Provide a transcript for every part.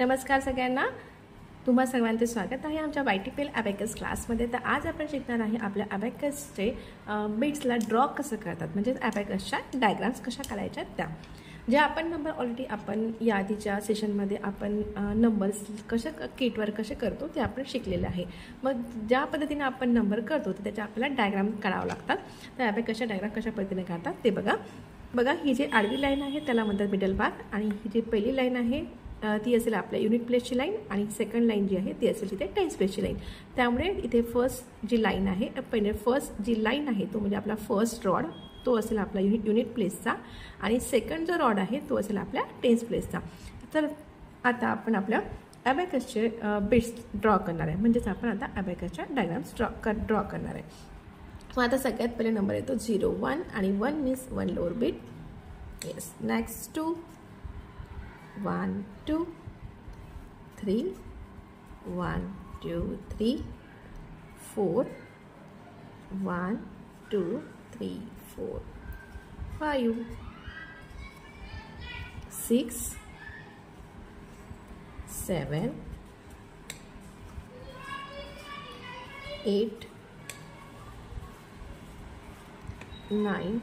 नमस्कार सगळ्यांना, तुम्हा सर्वांचे स्वागत आहे आमच्या YTPL अबॅकस क्लासमध्ये। तर आज आपण शिकणार आहे आपल्या अबॅकसचे बिट्सला ड्रॉ कसं करतात, म्हणजे अबॅकसच्या डायग्राम्स कशा काढायच्या त्या। जे आपण नंबर ऑलरेडी आपण या आधीच्या सेशनमध्ये आपण नंबर्स कशा किटवर कसे करतो ते आपण शिकलेले आहे। मग ज्या पद्धतीने आपण नंबर करतो तर त्याच्या आपल्याला डायग्राम काढावं लागतात। तर अबॅकसच्या डायग्राम कशा पद्धतीने काढतात ते बघा। ही जी आडवी लाईन आहे त्याला म्हणतात मिडल बार, आणि ही जी पहिली लाईन आहे ती असेल आपल्या युनिट प्लेसची लाईन, आणि सेकंड लाईन जी आहे ती असेल तिथे टेन्स प्लेसची लाईन। त्यामुळे इथे फर्स्ट जी लाईन आहे, पहिले फर्स्ट जी लाईन आहे तो म्हणजे आपला फर्स्ट रॉड, तो असेल आपला युनिट प्लेसचा, आणि सेकंड जो रॉड आहे तो असेल आपल्या टेन्स प्लेसचा। तर आता आपण आपल्या अबॅकसचे बिट्स ड्रॉ करणार आहे, म्हणजेच आपण आता अबॅकसच्या डायग्राम्स ड्रॉ करणार आहे। मग आता सगळ्यात पहिले नंबर येतो 0 1, आणि 1 means 1 lower beat. Yes, next 2 1 2 3 1 2 3 4 1 2 3 4 5 6 7 8 9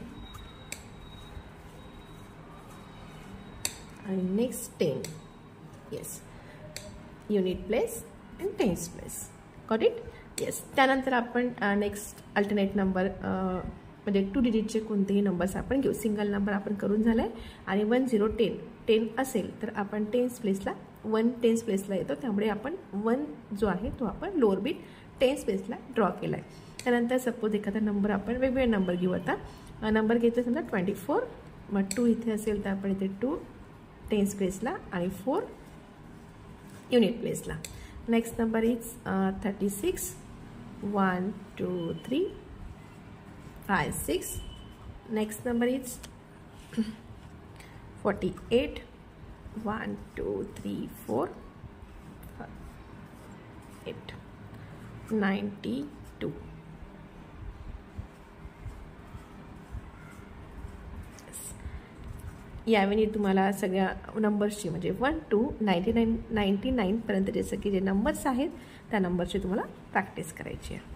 आणि next 10. Yes, unit place and tense place. Got it? Yes. त्यानंतर आपण नेक्स्ट अल्टरनेट नंबर म्हणजे 2 डिजिटचे कोणतेही नंबर्स आपण घेऊ. सिंगल नंबर आपण करून झालं आहे, आणि 1 0 10 असेल तर आपण टेन्स प्लेसला 1 टेन्स प्लेसला येतो, त्यामुळे आपण 1 जो आहे तो आपण लोअर बीट टेन्स प्लेसला ड्रॉ केला आहे। त्यानंतर सपोज एखादा नंबर आपण वेगवेगळे नंबर घेऊ। आता नंबर घेतले समजा 24, मग 2 इथे असेल तर आपण इथे 2 टेन्स प्लेसला आणि 4 युनिट प्लेसला। Next number is 36 1 2 3 5 6. Next number is 48 1 2 3 4 8 92. यावेळी तुम्हाला सगळ्या नंबर्सची म्हणजे 1 to 99 पर्यंत जसं की जे नंबर्स आहेत त्या नंबरची तुम्हाला प्रॅक्टिस करायची आहे।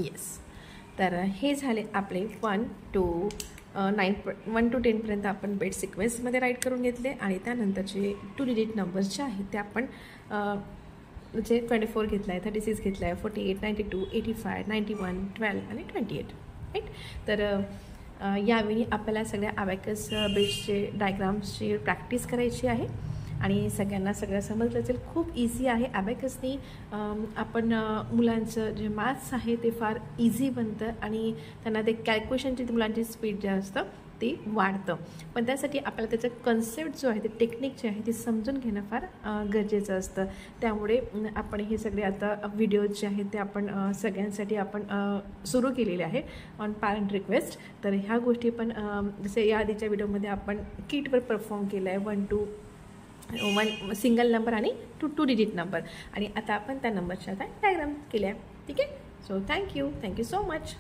येस, तर हे झाले आपले 1 to 10 पर्यंत आपण बेट सिक्वेन्समध्ये राईट करून घेतले, आणि त्यानंतरचे 2 डिजिट नंबर्स जे आहेत ते आपण म्हणजे 24 घेतला आहे, 36 घेतला आहे, 48 92 85 91 12 आणि 28. राईट. तर यावेळी आपल्याला सगळ्या अबॅकस बेट्सचे डायग्राम्सची प्रॅक्टिस करायची आहे, आणि सगळ्यांना सगळं समजलं असेल। खूप इझी आहे अबॅकसनी। आपण मुलांचं जे मॅथ्स आहे ते फार इझी बनतं, आणि त्यांना ते कॅल्क्युलेशनची मुलांची स्पीड जे असतं ते वाढतं। पण त्यासाठी आपल्याला त्याचं कन्सेप्ट जो आहे ते टेक्निक जे आहे ते समजून घेणं फार गरजेचं असतं। त्यामुळे आपण हे सगळे आता व्हिडिओज जे आहेत ते आपण सगळ्यांसाठी आपण सुरू केलेले आहे ऑन पॅरेंट रिक्वेस्ट। तर ह्या गोष्टी पण जसे या आधीच्या व्हिडिओमध्ये आपण किटवर परफॉर्म केलं आहे, 1 to 1 सिंगल नंबर आणि 2 डिजिट नंबर, आणि आता आपण त्या नंबरच्या आता डायग्राम केल्या। ठीक आहे. So thank you so much.